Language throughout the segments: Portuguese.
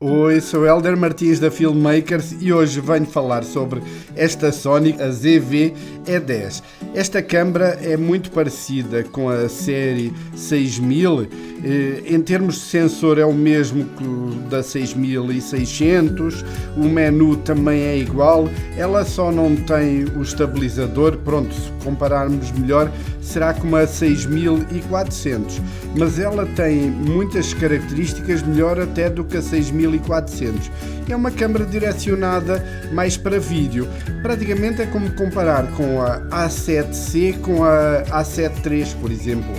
Oi, sou Hélder Martins da Filmmakers e hoje venho falar sobre esta Sony, a ZV-E10. Esta câmara é muito parecida com a série 6000, em termos de sensor é o mesmo que o da 6600, o menu também é igual, ela só não tem o estabilizador, pronto, se compararmos melhor será como a 6400, mas ela tem muitas características melhor até do que a 6400. É uma câmara direcionada mais para vídeo. Praticamente é como comparar com a A7C com a A7 III, por exemplo.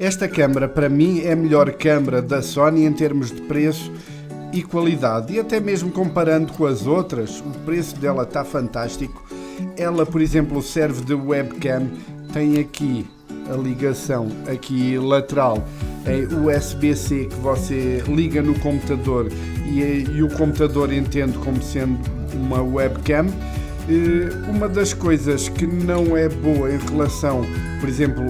Esta câmara, para mim, é a melhor câmara da Sony em termos de preço e qualidade. E até mesmo comparando com as outras, o preço dela está fantástico. Ela, por exemplo, serve de webcam. Tem aqui a ligação aqui lateral em USB-C que você liga no computador e o computador entende como sendo uma webcam. Uma das coisas que não é boa em relação, por exemplo,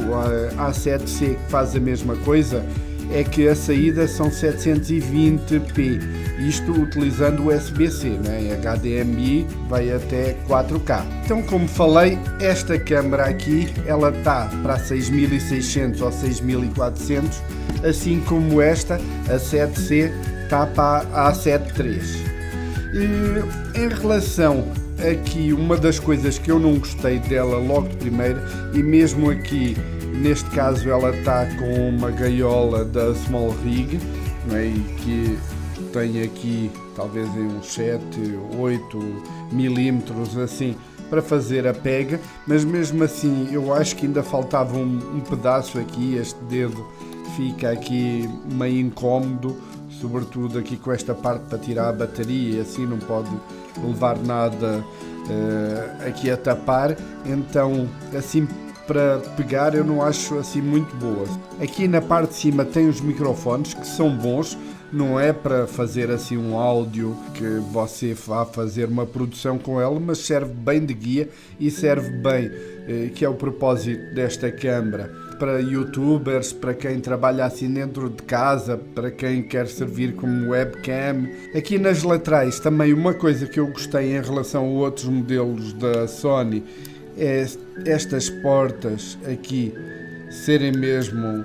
à A7C, que faz a mesma coisa, é que a saída são 720p, isto utilizando o USB-C, né? HDMI vai até 4K. Então, como falei, esta câmera aqui, ela está para a 6600 ou 6400, assim como esta, a 7C, está para a A7 III. Em relação aqui, uma das coisas que eu não gostei dela logo de primeira, e mesmo aqui neste caso ela está com uma gaiola da Small Rig, não é? E que tem aqui talvez em uns 7, 8 milímetros assim para fazer a pega, mas mesmo assim eu acho que ainda faltava um pedaço aqui. Este dedo fica aqui meio incómodo, sobretudo aqui com esta parte para tirar a bateria, e assim não pode levar nada aqui a tapar, então assim para pegar eu não acho assim muito boa. Aqui na parte de cima tem os microfones que são bons, não é para fazer assim um áudio que você vá fazer uma produção com ela, mas serve bem de guia e serve bem, que é o propósito desta câmara, para youtubers, para quem trabalha assim dentro de casa, para quem quer servir como webcam. Aqui nas laterais também uma coisa que eu gostei em relação a outros modelos da Sony é estas portas aqui serem mesmo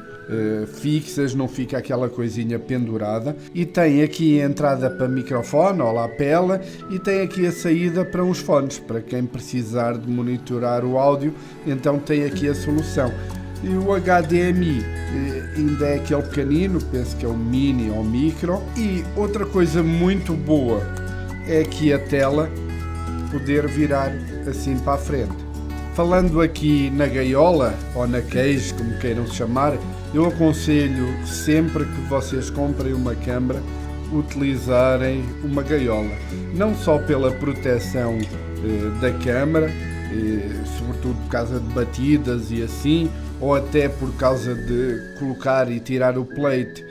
fixas, não fica aquela coisinha pendurada, e tem aqui a entrada para microfone ou lapela e tem aqui a saída para uns fones, para quem precisar de monitorar o áudio, então tem aqui a solução. E o HDMI ainda é aquele pequenino, penso que é o mini ou micro. E outra coisa muito boa é aqui a tela poder virar assim para a frente. Falando aqui na gaiola, ou na cage, como queiram chamar, eu aconselho sempre que vocês comprem uma câmara, utilizarem uma gaiola. Não só pela proteção da câmara, sobretudo por causa de batidas e assim, ou até por causa de colocar e tirar o plate.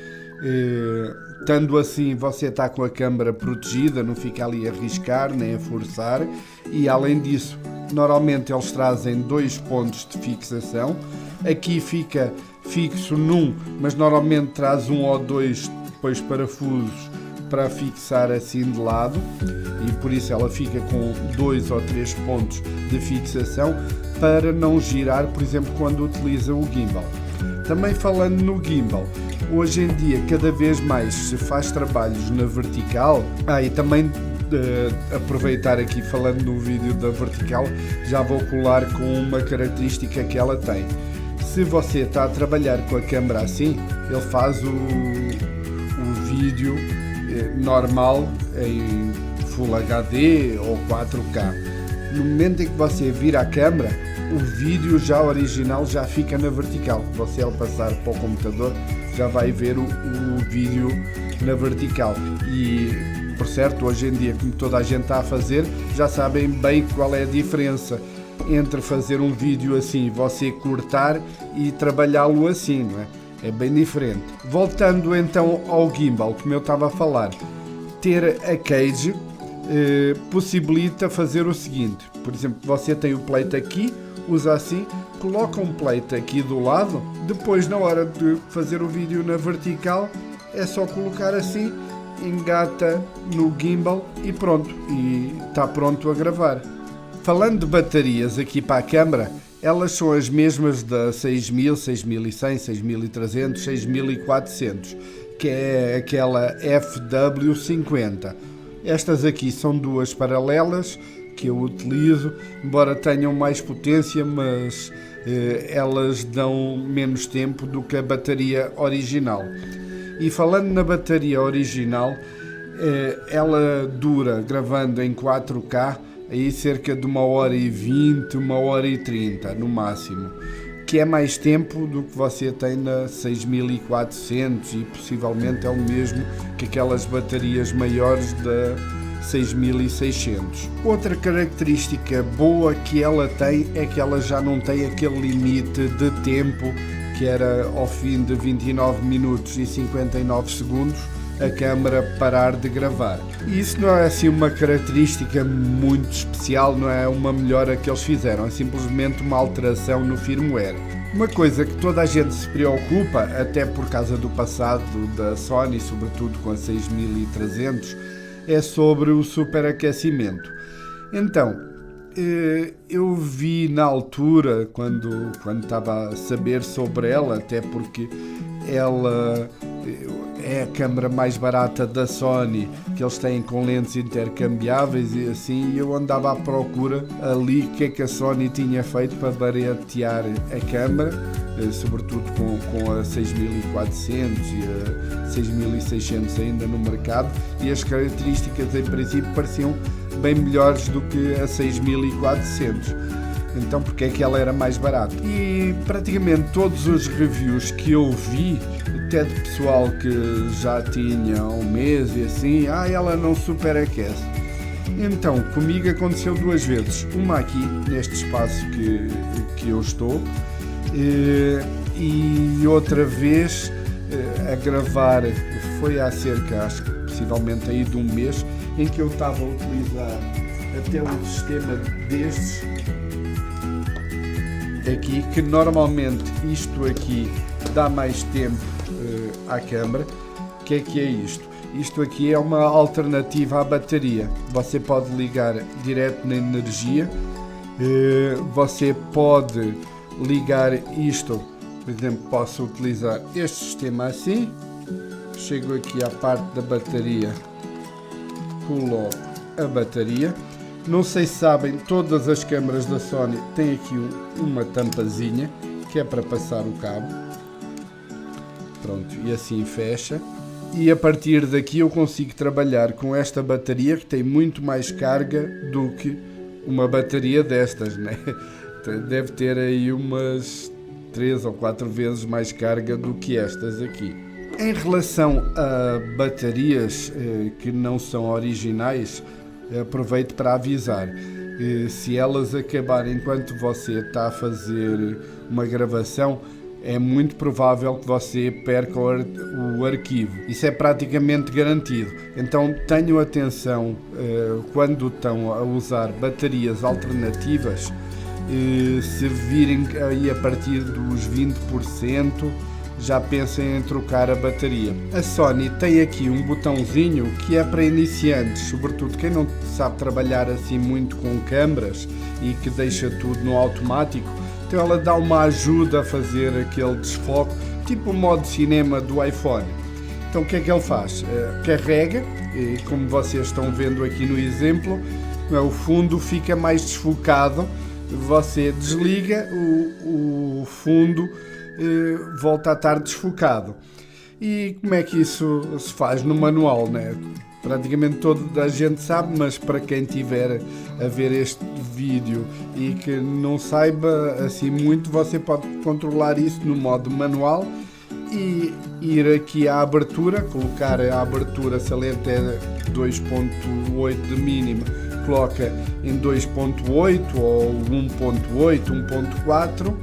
Estando assim, você está com a câmara protegida, não fica ali a riscar nem a forçar. E além disso, normalmente eles trazem 2 pontos de fixação. Aqui fica fixo num, mas normalmente traz um ou dois depois parafusos para fixar assim de lado, e por isso ela fica com 2 ou 3 pontos de fixação para não girar, por exemplo, quando utiliza o gimbal. Também falando no gimbal, hoje em dia cada vez mais se faz trabalhos na vertical. E também aproveitar aqui, falando no vídeo da vertical, já vou colar com uma característica que ela tem. Se você está a trabalhar com a câmera assim, ele faz o vídeo normal em Full HD ou 4K. No momento em que você vira a câmera, o vídeo já original já fica na vertical. Você, ao passar para o computador, já vai ver o vídeo na vertical. E, por certo, hoje em dia, como toda a gente está a fazer, já sabem bem qual é a diferença entre fazer um vídeo assim, você cortar e trabalhá-lo assim, não é? É bem diferente. Voltando então ao gimbal, como eu estava a falar, ter a cage possibilita fazer o seguinte. Por exemplo, você tem o plate aqui, usa assim, coloca um plate aqui do lado, depois na hora de fazer o vídeo na vertical é só colocar assim, engata no gimbal e pronto, e está pronto a gravar. Falando de baterias aqui para a câmera, elas são as mesmas da 6000, 6100, 6300, 6400, que é aquela FW50. Estas aqui são duas paralelas que eu utilizo, embora tenham mais potência, mas elas dão menos tempo do que a bateria original. E falando na bateria original, ela dura, gravando em 4K, aí cerca de 1h20, 1h30 no máximo, que é mais tempo do que você tem na 6400 e possivelmente é o mesmo que aquelas baterias maiores da 6600. Outra característica boa que ela tem é que ela já não tem aquele limite de tempo que era ao fim de 29 minutos e 59 segundos a câmera parar de gravar. E isso não é assim uma característica muito especial, não é uma melhora que eles fizeram, é simplesmente uma alteração no firmware. Uma coisa que toda a gente se preocupa, até por causa do passado da Sony, sobretudo com a 6300, é sobre o superaquecimento. Então, eu vi na altura, quando estava a saber sobre ela, até porque ela é a câmera mais barata da Sony, que eles têm com lentes intercambiáveis e assim, eu andava à procura ali o que é que a Sony tinha feito para baratear a câmera, sobretudo com a 6400 e a 6600 ainda no mercado, e as características em princípio pareciam bem melhores do que a 6400. Então, porque é que ela era mais barata? E praticamente todos os reviews que eu vi, até de pessoal que já tinha um mês e assim, ela não superaquece. Então, comigo aconteceu duas vezes. Uma aqui, neste espaço que eu estou, e outra vez a gravar, foi há cerca, acho que possivelmente aí de um mês, em que eu estava a utilizar até um sistema destes aqui, que normalmente isto aqui dá mais tempo à câmera. O que é isto? Isto aqui é uma alternativa à bateria. Você pode ligar direto na energia, você pode ligar isto, por exemplo, posso utilizar este sistema assim, chego aqui à parte da bateria, coloco a bateria. Não sei se sabem, todas as câmaras da Sony têm aqui uma tampazinha que é para passar o cabo. Pronto, e assim fecha. E a partir daqui eu consigo trabalhar com esta bateria, que tem muito mais carga do que uma bateria destas, né? Deve ter aí umas 3 ou 4 vezes mais carga do que estas aqui. Em relação a baterias que não são originais, aproveito para avisar, se elas acabarem enquanto você está a fazer uma gravação, é muito provável que você perca o arquivo. Isso é praticamente garantido. Então tenham atenção quando estão a usar baterias alternativas, Se virem aí a partir dos 20%, já pensem em trocar a bateria. A Sony tem aqui um botãozinho que é para iniciantes, sobretudo quem não sabe trabalhar assim muito com câmaras e que deixa tudo no automático. Então ela dá uma ajuda a fazer aquele desfoque, tipo o modo cinema do iPhone. Então o que é que ele faz? Carrega, e como vocês estão vendo aqui no exemplo, o fundo fica mais desfocado. Você desliga, o fundo volta a estar desfocado. E como é que isso se faz no manual, né? Praticamente toda a gente sabe, mas para quem estiver a ver este vídeo e que não saiba assim muito, você pode controlar isso no modo manual e ir aqui à abertura, colocar a abertura, se a lente é 2.8 de mínimo, coloca em 2.8 ou 1.8, 1.4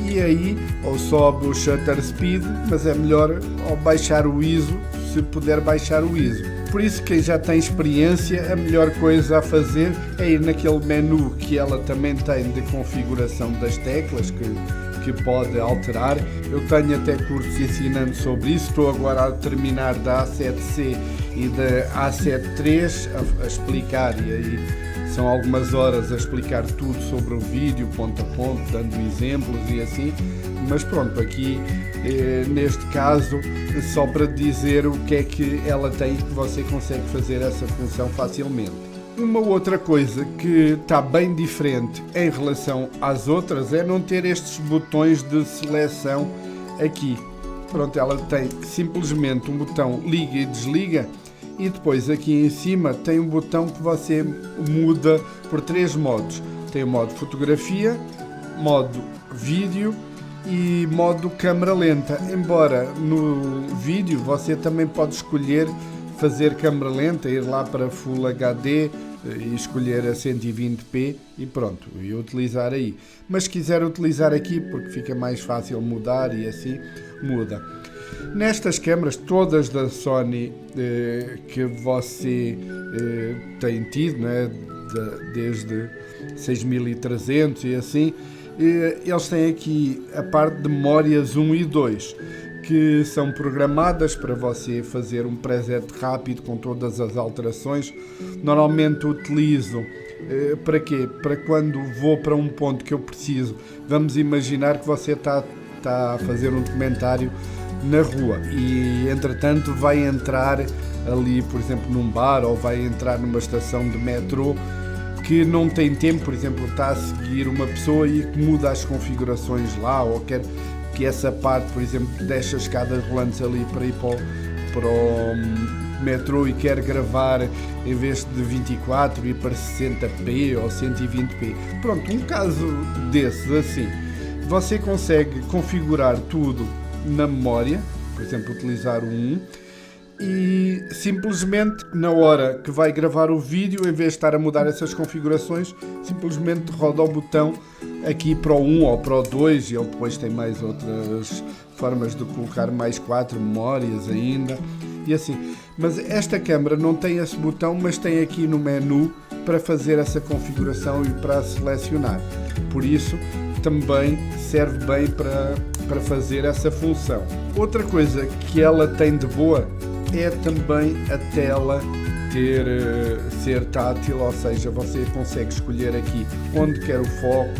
e aí ou sobe o shutter speed, mas é melhor ao baixar o ISO, se puder baixar o ISO. Por isso, quem já tem experiência, a melhor coisa a fazer é ir naquele menu que ela também tem de configuração das teclas, que pode alterar. Eu tenho até cursos ensinando sobre isso, estou agora a terminar da A7C e da A7 III a explicar, e aí são algumas horas a explicar tudo sobre o vídeo, ponto a ponto, dando exemplos e assim, mas pronto, aqui neste caso só para dizer o que é que ela tem, que você consegue fazer essa função facilmente. Uma outra coisa que está bem diferente em relação às outras é não ter estes botões de seleção aqui. Pronto, ela tem simplesmente um botão liga e desliga e depois aqui em cima tem um botão que você muda por 3 modos. Tem o modo fotografia, modo vídeo e modo câmera lenta. Embora no vídeo você também pode escolher fazer câmera lenta, ir lá para Full HD e escolher a 120p e pronto, e utilizar aí. Mas se quiser utilizar aqui, porque fica mais fácil mudar e assim, muda. Nestas câmaras, todas da Sony que você tem tido, né, desde 6300 e assim, eles têm aqui a parte de memórias 1 e 2, que são programadas para você fazer um preset rápido com todas as alterações. Normalmente utilizo para quê? Para quando vou para um ponto que eu preciso. Vamos imaginar que você está a fazer um documentário na rua e entretanto vai entrar ali, por exemplo, num bar ou vai entrar numa estação de metrô que não tem tempo, por exemplo, está a seguir uma pessoa e muda as configurações lá, ou quer que essa parte, por exemplo, deixa as escadas rolantes ali para ir para o metrô e quer gravar em vez de 24 ir para 60p ou 120p. Pronto, um caso desses assim, você consegue configurar tudo na memória, por exemplo, utilizar o 1 e simplesmente na hora que vai gravar o vídeo, em vez de estar a mudar essas configurações, simplesmente roda o botão aqui para o 1 ou para o 2, e ele depois tem mais outras formas de colocar mais 4 memórias ainda e assim. Mas esta câmera não tem esse botão, mas tem aqui no menu para fazer essa configuração e para selecionar. Por isso também serve bem para fazer essa função. Outra coisa que ela tem de boa é também a tela ser tátil, ou seja, você consegue escolher aqui onde quer o foco,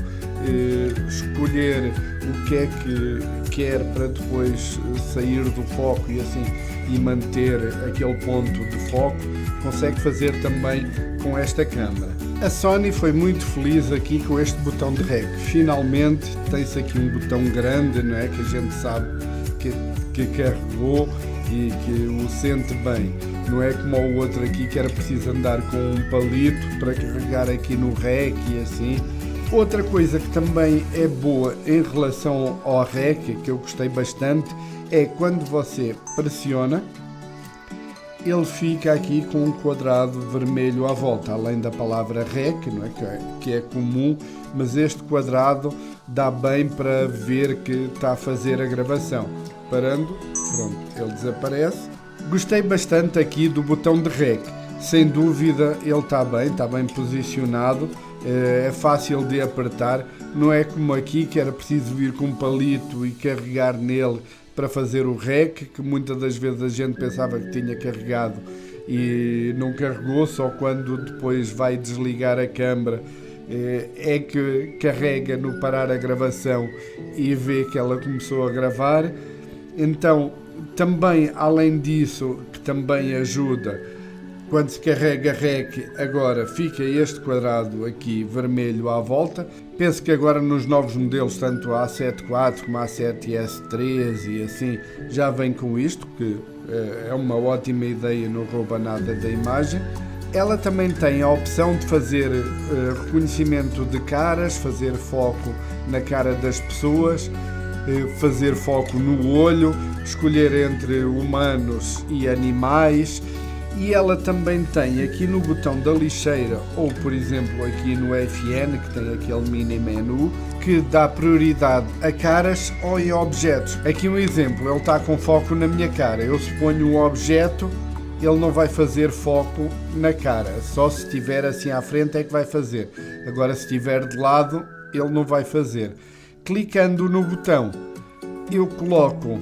escolher o que é que quer para depois sair do foco e assim e manter aquele ponto de foco. Consegue fazer também com esta câmera. A Sony foi muito feliz aqui com este botão de REC. Finalmente tem-se aqui um botão grande, não é? Que a gente sabe que carregou e que o sente bem. Não é como o outro aqui que era preciso andar com um palito para carregar aqui no REC e assim. Outra coisa que também é boa em relação ao REC, que eu gostei bastante, é quando você pressiona, ele fica aqui com um quadrado vermelho à volta, além da palavra REC, não é? Que é comum, mas este quadrado dá bem para ver que está a fazer a gravação. Parando, pronto, ele desaparece. Gostei bastante aqui do botão de REC, sem dúvida ele está bem posicionado é fácil de apertar, não é como aqui que era preciso vir com um palito e carregar nele para fazer o REC, que muitas das vezes a gente pensava que tinha carregado e não carregou, só quando depois vai desligar a câmara é que carrega no parar a gravação e vê que ela começou a gravar. Então, também, além disso, que também ajuda, quando se carrega REC, agora fica este quadrado aqui vermelho à volta. Penso que agora nos novos modelos, tanto a A7 IV como a A7S III e assim, já vem com isto, que é uma ótima ideia, não rouba nada da imagem. Ela também tem a opção de fazer reconhecimento de caras, fazer foco na cara das pessoas, fazer foco no olho, escolher entre humanos e animais. E ela também tem aqui no botão da lixeira, ou por exemplo aqui no FN, que tem aquele mini menu, que dá prioridade a caras ou em objetos. Aqui um exemplo, ele está com foco na minha cara, eu se ponho um objeto, ele não vai fazer foco na cara, só se estiver assim à frente é que vai fazer. Agora se estiver de lado, ele não vai fazer. Clicando no botão, eu coloco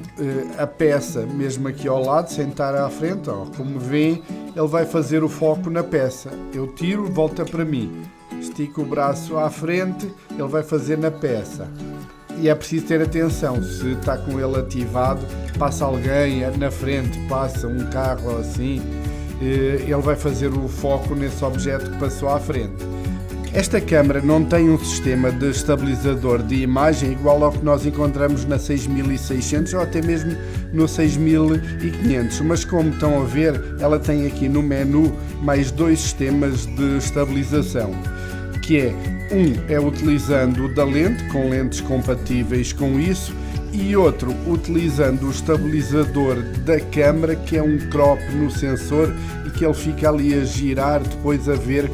a peça mesmo aqui ao lado, sem estar à frente, ó, como veem, ele vai fazer o foco na peça. Eu tiro, volta para mim, estico o braço à frente, ele vai fazer na peça. E é preciso ter atenção, se está com ele ativado, passa alguém na frente, passa um carro assim, ele vai fazer o foco nesse objeto que passou à frente. Esta câmara não tem um sistema de estabilizador de imagem igual ao que nós encontramos na 6600 ou até mesmo no 6500, mas como estão a ver, ela tem aqui no menu mais dois sistemas de estabilização, que é utilizando o da lente, com lentes compatíveis com isso, e outro utilizando o estabilizador da câmara, que é um crop no sensor e que ele fica ali a girar, depois a ver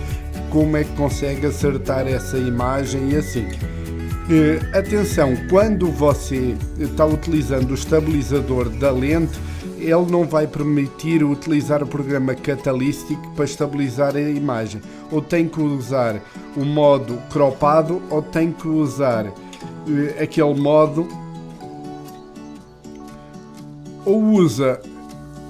como é que consegue acertar essa imagem e assim. Atenção, quando você está utilizando o estabilizador da lente, ele não vai permitir utilizar o programa Catalytic para estabilizar a imagem. Ou tem que usar o modo cropado ou tem que usar aquele modo, ou usa.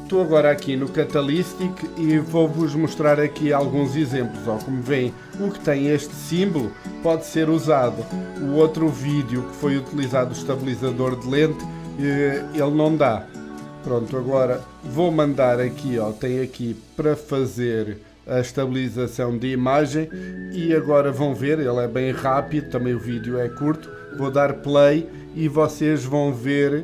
Estou agora aqui no Catalytic e vou-vos mostrar aqui alguns exemplos. Como veem, o que tem este símbolo pode ser usado. O outro vídeo que foi utilizado o estabilizador de lente, ele não dá. Pronto, agora vou mandar aqui, tem aqui para fazer a estabilização de imagem e agora vão ver, ele é bem rápido, também o vídeo é curto. Vou dar play e vocês vão ver,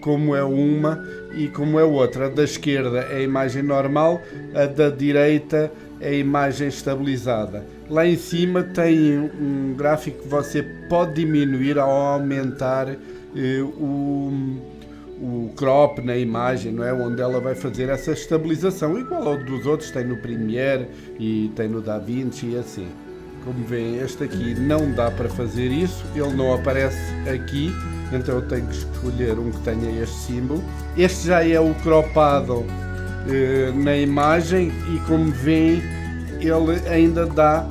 como é uma e como é outra. A da esquerda é a imagem normal, a da direita é a imagem estabilizada. Lá em cima tem um gráfico que você pode diminuir ou aumentar o crop na imagem, não é? Onde ela vai fazer essa estabilização, igual ao dos outros, tem no Premiere e tem no DaVinci e assim. Como veem, este aqui não dá para fazer isso, ele não aparece aqui, então eu tenho que escolher um que tenha este símbolo. Este já é o cropado na imagem e como veem, ele ainda dá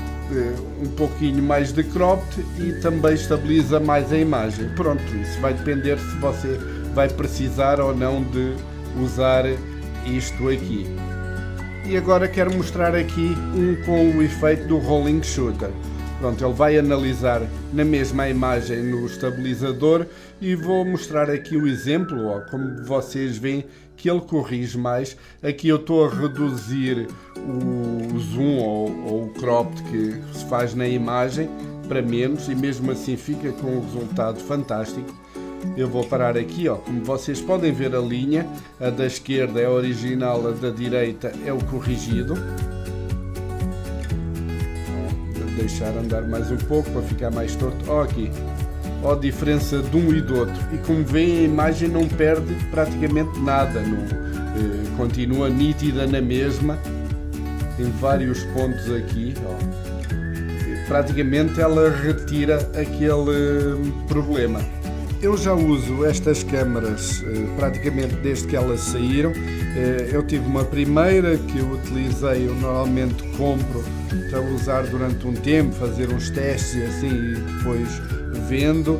um pouquinho mais de cropped e também estabiliza mais a imagem. Pronto, isso vai depender se você vai precisar ou não de usar isto aqui. E agora quero mostrar aqui um com o efeito do Rolling Shutter. Pronto, ele vai analisar na mesma imagem no estabilizador e vou mostrar aqui o exemplo, como vocês veem que ele corrige mais. Aqui eu estou a reduzir o zoom ou o cropped que se faz na imagem para menos e mesmo assim fica com um resultado fantástico. Eu vou parar aqui, como vocês podem ver a linha, a da esquerda é a original, a da direita é o corrigido. Vou deixar andar mais um pouco para ficar mais torto. Aqui, a diferença de um e do outro. E como veem, a imagem não perde praticamente nada, continua nítida na mesma. Tem vários pontos aqui, praticamente ela retira aquele problema. Eu já uso estas câmaras praticamente desde que elas saíram. Eu tive uma primeira que eu utilizei, eu normalmente compro para usar durante um tempo, fazer uns testes e assim, e depois vendo.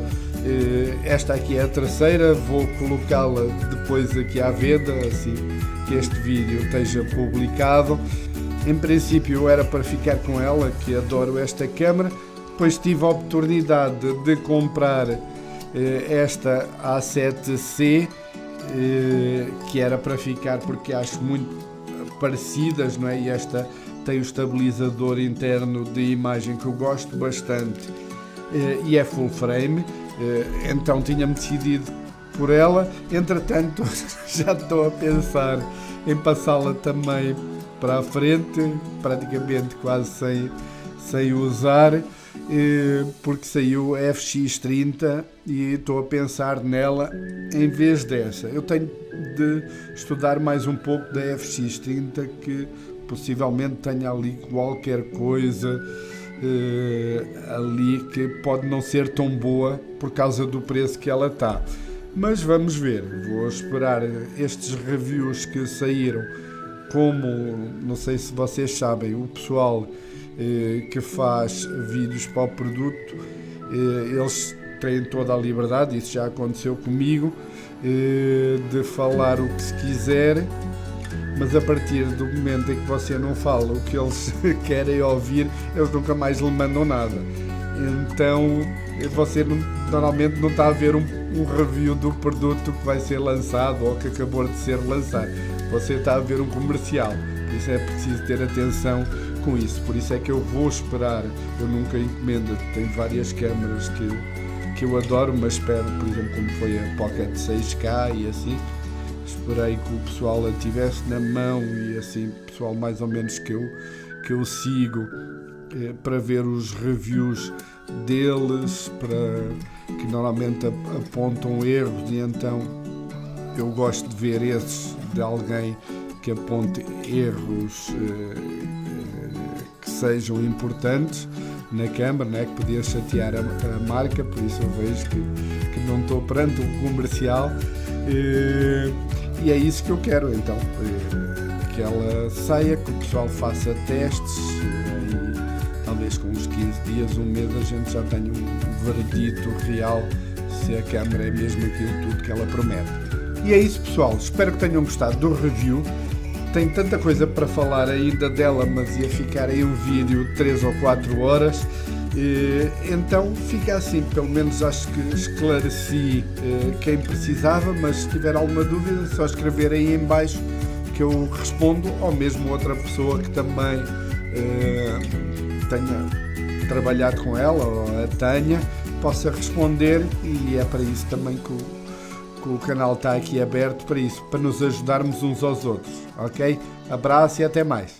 Esta aqui é a terceira, vou colocá-la depois aqui à venda, assim que este vídeo esteja publicado. Em princípio era para ficar com ela, que adoro esta câmara. Depois tive a oportunidade de comprar esta A7C, que era para ficar porque acho muito parecidas, não é? E esta tem o estabilizador interno de imagem que eu gosto bastante e é full frame, então tinha-me decidido por ela. Entretanto já estou a pensar em passá-la também para a frente, praticamente quase sem usar, porque saiu a FX30 e estou a pensar nela em vez dessa. Eu tenho de estudar mais um pouco da FX30, que possivelmente tenha ali qualquer coisa ali que pode não ser tão boa por causa do preço que ela está. Mas vamos ver, vou esperar estes reviews que saíram. Como, não sei se vocês sabem, o pessoal que faz vídeos para o produto, eles têm toda a liberdade, isso já aconteceu comigo, de falar o que se quiser, mas a partir do momento em que você não fala o que eles querem ouvir, eles nunca mais lhe mandam nada. Então você normalmente não está a ver um review do produto que vai ser lançado ou que acabou de ser lançado. Você está a ver um comercial, por isso é preciso ter atenção com isso. Por isso é que eu vou esperar. Eu nunca encomendo, tenho várias câmaras que eu adoro, mas espero, por exemplo, como foi a Pocket 6K e assim, esperei que o pessoal a tivesse na mão e assim, pessoal mais ou menos que eu sigo, para ver os reviews deles, que normalmente apontam erros, e então eu gosto de ver esses de alguém que aponte erros que sejam importantes na câmara, né, que podia chatear a marca. Por isso eu vejo que não estou perante um comercial, e é isso que eu quero então, que ela saia, que o pessoal faça testes e talvez com uns 15 dias, um mês, a gente já tenha um veredito real se a câmera é mesmo aquilo tudo que ela promete. E é isso, pessoal, espero que tenham gostado do review. Tenho tanta coisa para falar ainda dela, mas ia ficar aí um vídeo de 3 ou 4 horas, então fica assim. Pelo menos acho que esclareci quem precisava, mas se tiver alguma dúvida é só escrever aí em baixo que eu respondo, ou mesmo outra pessoa que também tenha trabalhado com ela, ou a Tânia, possa responder, e é para isso também que o canal está aqui aberto, para isso, para nos ajudarmos uns aos outros, ok? Abraço e até mais.